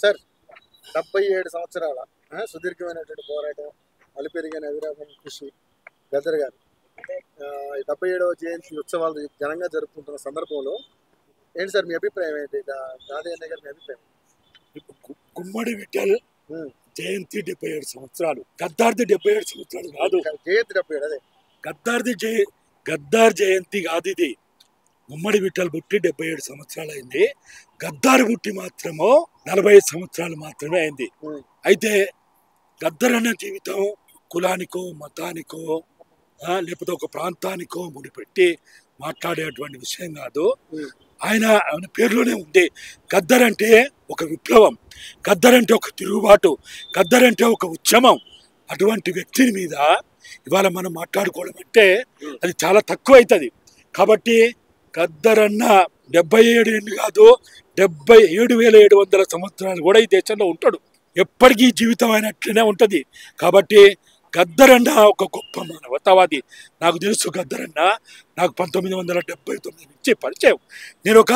Sir 77 సంవత్సరాల సుదీర్ఘమైనటువంటి పోరాటం, అలుపెరిగిన అవిరామ కృషి గద్దర్ గారు 77వ జయంతి ఉత్సవాలు ఘనంగా జరుపుకుంటున్న సందర్భంలో ఏంటి సార్ మీ అభిప్రాయం ఏంటి? గాదయ్య గారు మీ అభిప్రాయం? గుమ్మడి విఠల్ జయంతి 77 సంవత్సరాలు, గద్దార్ది 77 సంవత్సరాలు కాదు, జయంతి 77. అదే గద్దార్ జయంతి కాదు ఇది. గుమ్మడి విఠల్ పుట్టి 77 సంవత్సరాలు అయింది. గద్దార్ పుట్టి మాత్రమో 45 సంవత్సరాలు మాత్రమే అయింది. అయితే గద్దర్ అన్న జీవితం కులానికో మతానికో లేకపోతే ఒక ప్రాంతానికో ముడిపెట్టి మాట్లాడేటువంటి విషయం కాదు. ఆయన పేరులోనే ఉంది. గద్దర్ అంటే ఒక విప్లవం, గద్దర్ అంటే ఒక తిరుగుబాటు, గద్దర్ అంటే ఒక ఉద్యమం. అటువంటి వ్యక్తిని మీద ఇవాళ మనం మాట్లాడుకోవడం అంటే అది చాలా తక్కువ అవుతుంది. కాబట్టి గద్దర్ అన్న 77 ఏళ్ళు కాదు, 77,700 సంవత్సరాలు కూడా ఈ దేశంలో ఉంటాడు. ఎప్పటికీ జీవితం అయినట్లనే ఉంటుంది. కాబట్టి గద్దర్ అన్న ఒక గొప్ప మానవతావాది. నాకు తెలుసు గద్దర్ అన్న నాకు 1979 నుంచి పరిచయం. నేను ఒక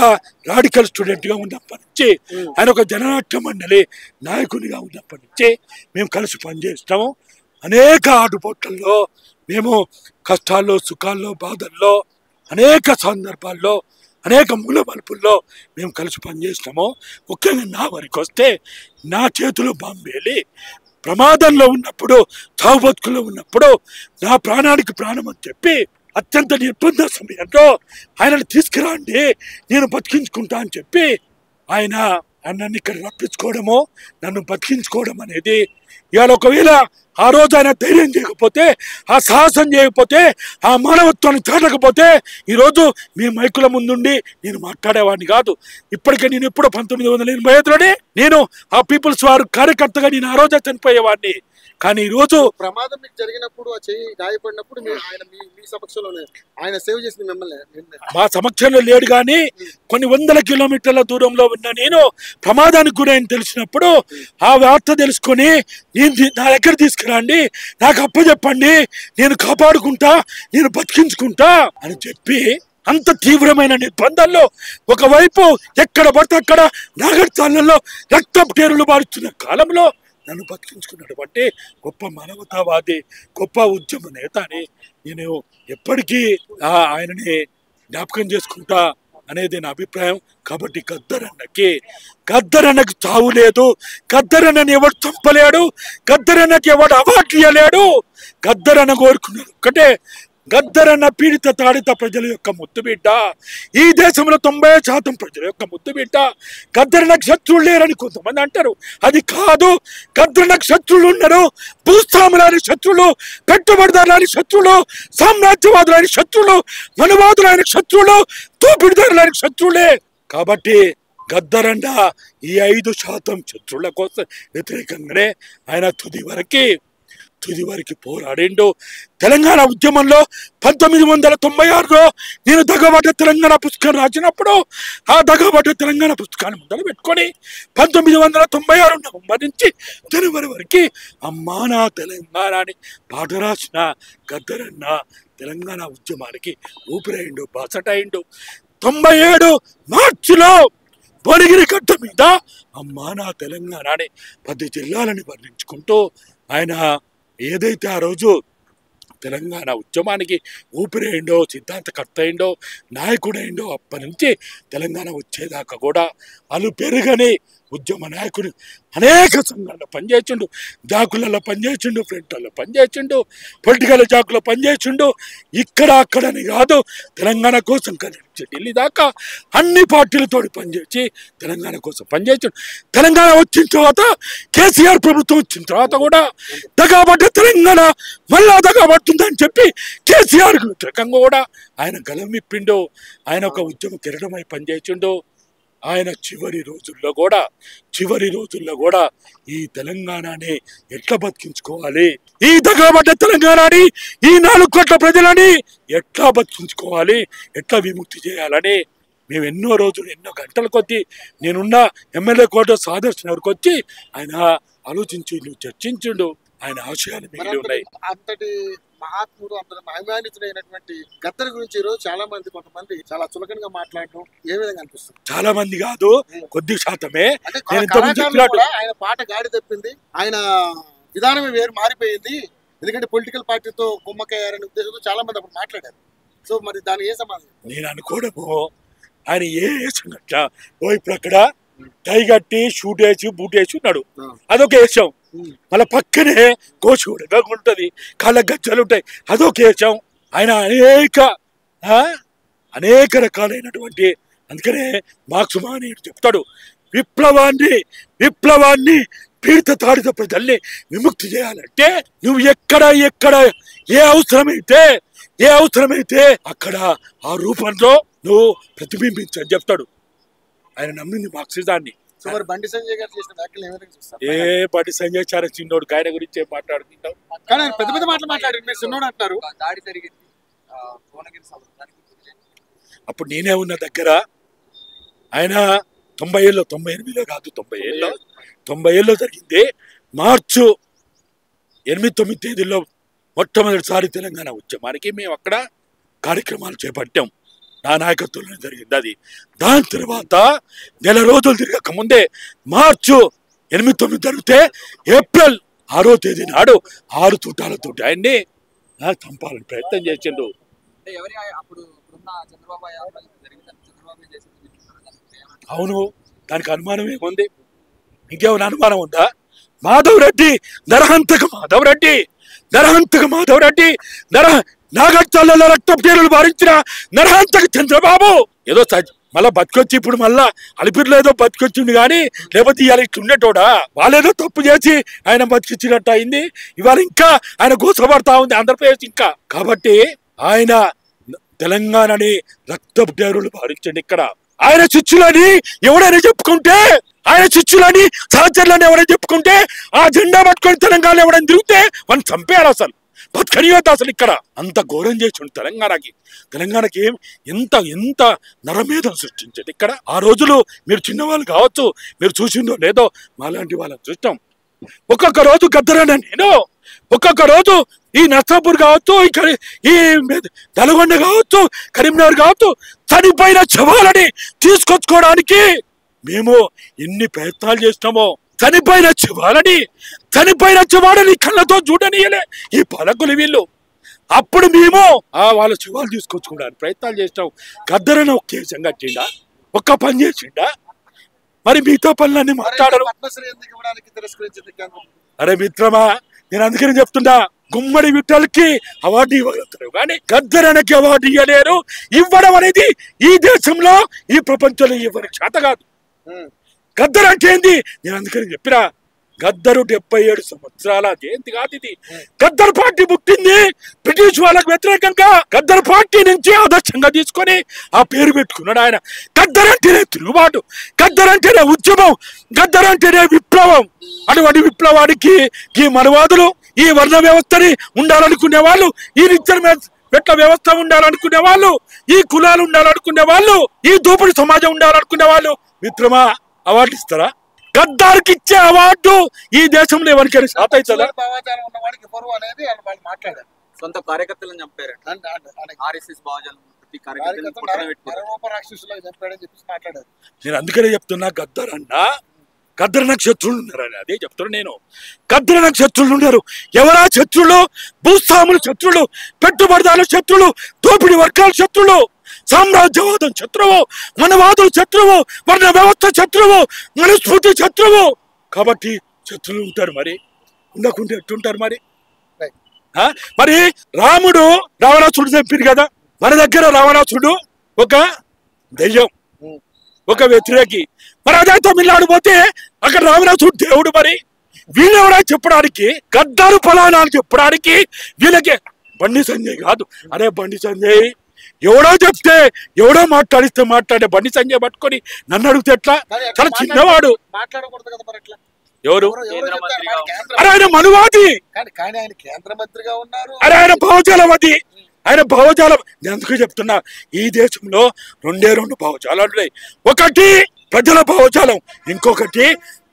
రాడికల్ స్టూడెంట్గా ఉన్నప్పటి నుంచి, ఆయన ఒక జననాట్య మండలి నాయకునిగా ఉన్నప్పటి నుంచి మేము కలిసి పనిచేస్తాము. అనేక ఆటుపోట్లలో మేము కష్టాల్లో సుఖాల్లో బాధల్లో అనేక సందర్భాల్లో అనేక మూల మలుపుల్లో మేము కలిసి పనిచేస్తాము. ముఖ్యంగా నా వరకు వస్తే నా చేతిలో బాంబేలి ప్రమాదంలో ఉన్నప్పుడు, చావు బతుకుల్లో ఉన్నప్పుడు నా ప్రాణానికి ప్రాణం అని చెప్పి అత్యంత నిర్బంధ సమయంలో ఆయనను తీసుకురండి నేను బతికించుకుంటా అని చెప్పి ఆయన నన్ను ఇక్కడ రప్పించుకోవడము, నన్ను బతికించుకోవడం అనేది ఇవాళ ఒకవేళ ఆ రోజు ఆయన ధైర్యం చేయకపోతే, ఆ సాహసం చేయకపోతే, ఆ మానవత్వాన్ని చాటకపోతే ఈరోజు మీ మైకుల ముందుండి నేను మాట్లాడేవాడిని కాదు. ఇప్పటికే నేను ఎప్పుడో 1985లోనే నేను ఆ పీపుల్స్ వారు కార్యకర్తగా నేను ఆ రోజే చనిపోయేవాడిని. కానీ ఈరోజు ప్రమాదం మీకు జరిగినప్పుడు, ఆ చెయ్యి గాయపడినప్పుడు ఆయన మీ సమక్షంలోనే ఆయన సేవ్ చేసింది మిమ్మల్ని? మా సమక్షంలో లేడు, కానీ కొన్ని వందల కిలోమీటర్ల దూరంలో ఉన్న నేను ప్రమాదానికి గురైన తెలిసినప్పుడు ఆ వార్త తెలుసుకొని నా దగ్గర తీసుకురండి, నాకు అప్పచెప్పండి, నేను కాపాడుకుంటా, నేను బతికించుకుంటా అని చెప్పి అంత తీవ్రమైన నిర్బంధాల్లో ఒకవైపు ఎక్కడ పడితే అక్కడ నాగర్తాళ్ళలో రక్తపు టేరులు మారుతున్న కాలంలో నన్ను బతికించుకున్నటువంటి గొప్ప మానవతావాది, గొప్ప ఉద్యమ నేత అని నేను ఎప్పటికీ ఆయనని జ్ఞాపకం చేసుకుంటా అనేది నా అభిప్రాయం. కాబట్టి గద్దర్ అన్నకి చావు లేదు, గద్దర్ అన్నని ఎవడు చంపలేడు, గద్దర్ అన్నకి ఎవడు అవార్డు ఇవ్వలేడు. గద్దర్ అన్న కోరుకున్నాడు ఒకటే, గద్దర్ అన్న పీడిత తాడిత ప్రజల యొక్క ముద్దుబిడ్డ, ఈ దేశంలో 90% ప్రజల యొక్క ముద్దుబిడ్డ. గద్దర్ అన్నకు శత్రువులు లేరని కొంతమంది అంటారు, అది కాదు. గద్దర్ అన్నకు శత్రువులు ఉన్నారు, భూస్వాములని శత్రువులు, పెట్టుబడిదారులని శత్రువులు, సామ్రాజ్యవాదులని శత్రువులు, మనువాదులైన శత్రువులు, తోపిడిదారులని శత్రువులే. కాబట్టి గద్దర్ అన్న ఈ 5% శత్రువుల కోసం వ్యతిరేకంగానే ఆయన తుది వరకు పోరాడిండు. తెలంగాణ ఉద్యమంలో 1996లో నేను దగబడ్డ తెలంగాణ పుస్తకం రాసినప్పుడు ఆ దగబడ్డ తెలంగాణ పుస్తకాన్ని మొదలు పెట్టుకొని 1996 నవంబర్ నుంచి జనవరి వరకు అమ్మా నా తెలంగాణ అని పాట రాసిన గద్దర్ అన్న తెలంగాణ ఉద్యమానికి ఊపిరైండు, బాసటైండు. 97 మార్చిలో భువనగిరి గడ్డ మీద అమ్మా నా తెలంగాణ అని 10 జిల్లాలని వర్ణించుకుంటూ ఆయన ఏదైతే ఆ రోజు తెలంగాణ ఉద్యమానికి ఊపిరైండో, సిద్ధాంతకర్త అయిండో, నాయకుడైండో, అప్పటి నుంచి తెలంగాణ వచ్చేదాకా కూడా వాళ్ళు పెరుగని ఉద్యమ నాయకుడు అనేక సంఘాల్లో పనిచేసిండు, జాకులలో పనిచేసిండు, ఫ్రంట్లలో పనిచేసిండు, పొలిటికల్ జాకులో పనిచేసిండు. ఇక్కడ అక్కడని కాదు, తెలంగాణ కోసం కలిసి ఢిల్లీ దాకా అన్ని పార్టీలతో పనిచేసి తెలంగాణ కోసం పనిచేసిండు. తెలంగాణ వచ్చిన తర్వాత, కేసీఆర్ ప్రభుత్వం వచ్చిన తర్వాత కూడా దగాబడ్డ తెలంగాణ మళ్ళా దగాబడుతుందని చెప్పి కేసీఆర్కి వ్యతిరేకంగా కూడా ఆయన గలం విప్పిండు. ఆయన ఒక ఉద్యమ కిరణమై పనిచేసిండు. ఆయన చివరి రోజుల్లో కూడా ఈ తెలంగాణని ఎట్లా బతికించుకోవాలి, ఈ దగాబడ్డ తెలంగాణని, ఈ 4 కోట్ల ప్రజలని ఎట్లా బతికించుకోవాలి, ఎట్లా విముక్తి చేయాలని మేము ఎన్నో రోజులు, ఎన్నో గంటల కొద్దీ నేనున్న ఎమ్మెల్యే కోట ఆదర్శ్ నగర్కి వచ్చి ఆయన ఆలోచించిండు, చర్చించిండు. ఆయన ఆశయాలు మిగిలి ఉన్నాయి. అంతటి మహాత్ముడు అందరూ మహిమాన్వితుడైనటువంటి గద్దర్ గురించి ఈ రోజు చాలా మంది కొంతమంది చాలా చులకనగా మాట్లాడటం ఏ విధంగా అనిపిస్తుంది? చాలా మంది కాదు, కొద్ది శాతమే. అంటే కళాకారులు కూడా ఆయన పాట గాడి తప్పింది, ఆయన విధానమే వేరు మారిపోయింది, ఎందుకంటే పొలిటికల్ పార్టీతో కుమ్మకయ్యారనే ఉద్దేశంతో చాలా మంది అప్పుడు మాట్లాడారు. సో మరి దాని ఏ సమాధానం? నేను అనుకోవడము ఆయన ఏ వేసంగట్ల ఓ ఇప్పుడు అక్కడ టై కట్టి షూట్ వేసి బూట్ వేసి ఉన్నాడు, అదొక వేషం. మళ్ళీ పక్కనే కోచూడగా ఉంటది, కాళ్ళ గజ్జలు ఉంటాయి, అదొక వేషం. ఆయన అనేక రకాలైనటువంటి, అందుకనే మార్క్స్ మానేయుడు చెప్తాడు, విప్లవాన్ని పీడిత తాడిత ప్రజల్ని విముక్తి చేయాలంటే నువ్వు ఎక్కడ ఏ అవసరమైతే అక్కడ ఆ రూపంలో నువ్వు ప్రతిబింబించని చెప్తాడు. ఆయన నమ్మింది మార్క్సిజాన్ని. బండి సంజయ్ గారు చేసిన వ్యాఖ్యలు ఏమైనా చూస్తారు? బండి సంజయ్ చాలా చిన్నోడు, ఆయన గురించి మాట్లాడుకుంటాం. కానీ ఆయన పెద్ద పెద్ద మాటలు మాట్లాడారు, మీరు చిన్నోడు అంటారు. అప్పుడు నేనే ఉన్న దగ్గర, ఆయన 98లో కాదు 90 జరిగింది. మార్చి 8-9 తేదీల్లో మొట్టమొదటిసారి తెలంగాణ ఉద్యమానికి మేము అక్కడ కార్యక్రమాలు చేపట్టాం. నా నాయకత్వంలో జరిగింది అది. దాని తర్వాత నెల రోజులు తిరగక ముందే మార్చి 8-9 జరిగితే ఏప్రిల్ 6వ తేదీ నాడు 6 తూటాలతో ఆయన్ని చంపాలని ప్రయత్నం చేసిండు. అవును, దానికి అనుమానం ఏముంది? ఇంకేమైనా అనుమానం ఉందా? మాధవ్ రెడ్డి నాగర్జునలో రక్త పేరులు భరించిన నరహంతక చంద్రబాబు ఏదో మళ్ళా బతికొచ్చి ఇప్పుడు మళ్ళా అలిపిరిలో ఏదో బతికొచ్చిండు కానీ లేకపోతే ఇవాళ ఇట్లా ఉండేటోడా? వాళ్ళేదో తప్పు చేసి ఆయన బతికిచ్చినట్టు అయింది. ఇవాళ ఇంకా ఆయన గోసపడతా ఉంది ఆంధ్రప్రదేశ్ ఇంకా. కాబట్టి ఆయన తెలంగాణని రక్తపు డేరులు భారించండి. ఇక్కడ ఆయన చిచ్చులని ఎవరైనా చెప్పుకుంటే, ఆయన చిచ్చులని సహచరులని ఎవరైనా చెప్పుకుంటే, ఆ జెండా పట్టుకొని తెలంగాణ ఎవరైనా తిరిగితే వాళ్ళు చంపేయాలి, అసలు బతకనివద్దు. అసలు ఇక్కడ అంత ఘోరం చేసి తెలంగాణకి ఎంత నరమేధం సృష్టించండి ఇక్కడ. ఆ రోజులు మీరు చిన్నవాళ్ళు కావచ్చు, మీరు చూసిందో లేదో, మాలాంటి వాళ్ళని చూస్తాం. ఒక్కొక్క రోజు గద్దరన్న నేను, ఒక్కొక్క రోజు ఈ నర్సాపూర్ కావచ్చు, ఈ నల్గొండ కావచ్చు, కరీంనగర్ కావచ్చు, చనిపోయిన శవాలని తీసుకొచ్చుకోవడానికి మేము ఎన్ని ప్రయత్నాలు చేసినామో. చనిపోయిన శవాలని కళ్ళతో చూడనియలే ఈ పాలకులు వీళ్ళు. అప్పుడు మేము వాళ్ళ శవాలు తీసుకొచ్చుకోవడానికి ప్రయత్నాలు చేసినాం. గద్దరన్న ఒక్క కేసం కట్టిండా? ఒక్క పని చేసిండా? మరి మిగతా పనులన్నీ మాట్లాడరు. అరే మిత్రమా, నేను అందుకని చెప్తున్నా, గుమ్మడి విఠల్కి అవార్డు ఇవ్వగలుగుతారు కానీ గద్దరన్నకి అవార్డు ఇవ్వలేరు. ఇవ్వడం అనేది ఈ దేశంలో, ఈ ప్రపంచంలో ఇవ్వని చేత కాదు. గద్దర్ అంటే ఏంది? నేను అందుకని చెప్పిరా, గద్దరు 77 సంవత్సరాల జయంతి కాదు ఇది. గద్దర్ పార్టీ పుట్టింది బ్రిటిష్ వాళ్ళకు వ్యతిరేకంగా. గద్దర్ పార్టీ నుంచి ఆదర్శంగా తీసుకొని ఆ పేరు పెట్టుకున్నాడు ఆయన. గద్దర్ అంటేనే తిరుగుబాటు, గద్దర్ అంటేనే ఉద్యమం, గద్దర్ అంటేనే విప్లవం. అటువంటి విప్లవానికి ఈ మనవాదులు, ఈ వర్ణ వ్యవస్థని ఉండాలనుకునే వాళ్ళు, ఈ పెట్ల వ్యవస్థ ఉండాలనుకునే వాళ్ళు, ఈ కులాలు ఉండాలనుకునే వాళ్ళు, ఈ దోపిడి సమాజం ఉండాలనుకునే వాళ్ళు మిత్రమా అవార్డు ఇస్తారా? గద్దార్కి ఇచ్చే అవార్డు ఈ దేశంలో ఎవరికైనా శాత అవుతుందా? సొంత కార్యకర్తలను చంపారు. నేను అందుకనే చెప్తున్నా, గద్దర్ నాకు శత్రువులు ఉన్నారని అదే చెప్తున్నా నేను. గద్దర్ నాకు శత్రువులు ఉన్నారు. ఎవరా శత్రువులు? భూస్వాముల శత్రువులు, పెట్టుబడిదారుల శత్రువులు, దోపిడీ వర్గాల శత్రువులు, సామ్రాజ్యవాదం శత్రువు, మనవాదులు శత్రువు, వర్ణ వ్యవస్థ శత్రువు, మనుస్మృతి శత్రువు. కాబట్టి శత్రువులు ఉంటారు, మరి ఉండకుంటే ఎట్టుంటారు మరి? మరి రావణాసురుడు చంపింది కదా, మన దగ్గర రావణాసురుడు ఒక దెయ్యం, ఒక వ్యతిరేకి. మరి అదే తమిళనాడు పోతే అక్కడ రావణాసురుడు దేవుడు. మరి వీళ్ళెవరా చెప్పడానికి? గద్దారు ఫలానా అని చెప్పడానికి వీళ్ళకి బండి సంజయ్ కాదు. అరే బండి సంజయ్ ఎవడో చెప్తే, ఎవడో మాట్లాడే బండి సంజయ్ పట్టుకొని నన్ను అడిగితే ఎట్లా? చాలా చిన్నవాడు. ఎవరు? అరే ఆయన మనువాది, కేంద్ర మంత్రిగా ఉన్నారు. అరే ఆయన భావజాలవాది, ఆయన భావజాలం. నేను అందుకే చెప్తున్నా, ఈ దేశంలో 2 భావజాలాలు ఉన్నాయి. ఒకటి ప్రజల భావజాలం, ఇంకొకటి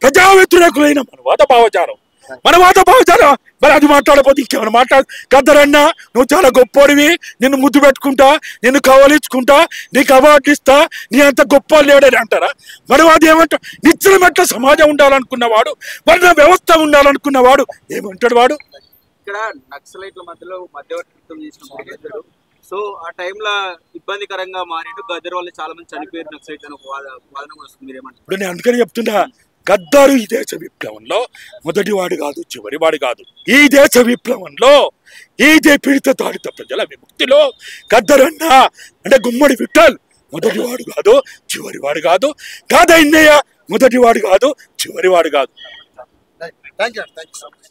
ప్రజా వ్యతిరేకులైన మనవాద భావజాలం. మరి అది మాట్లాడకపోతే ఇంకేమైనా గద్దరన్నా నువ్వు చాలా గొప్పోడివి, నిన్ను ముద్దు పెట్టుకుంటా, నిన్ను కవలించుకుంటా, నీకు అవార్డు ఇస్తా, నీ అంత గొప్ప లేడని అంటారా? మరి అది ఏమంటా? నిత్యం మెట్ల సమాజం ఉండాలనుకున్నవాడు, వర్ణ వ్యవస్థ ఉండాలనుకున్నవాడు ఏమంటాడు వాడు? ఇక్కడ నక్సలైట్ల మధ్యలో మధ్యవర్తిత్వం చేసిన సో ఆ టైంలో ఇబ్బందికరంగా మారిండు గద్దర్ వాళ్ళు చాలా మంది చనిపోయారు నక్సలైట్ అని ఒక వాదన వస్తుంది. మీరేమంటారు? ఇప్పుడు నేను అందుకని చెప్తున్నా, గద్దారు ఈ దేశ విప్లవంలో మొదటివాడు కాదు, చివరివాడు కాదు. ఈ దేశ విప్లవంలో ఈ పీడిత తాడిత ప్రజల విముక్తిలో గద్దరన్న అంటే గుమ్మడి విఠల్ మొదటివాడు కాదు, చివరివాడు కాదు. కాదన్నయ్య మొదటివాడు కాదు, చివరివాడు కాదు. Thank you so much.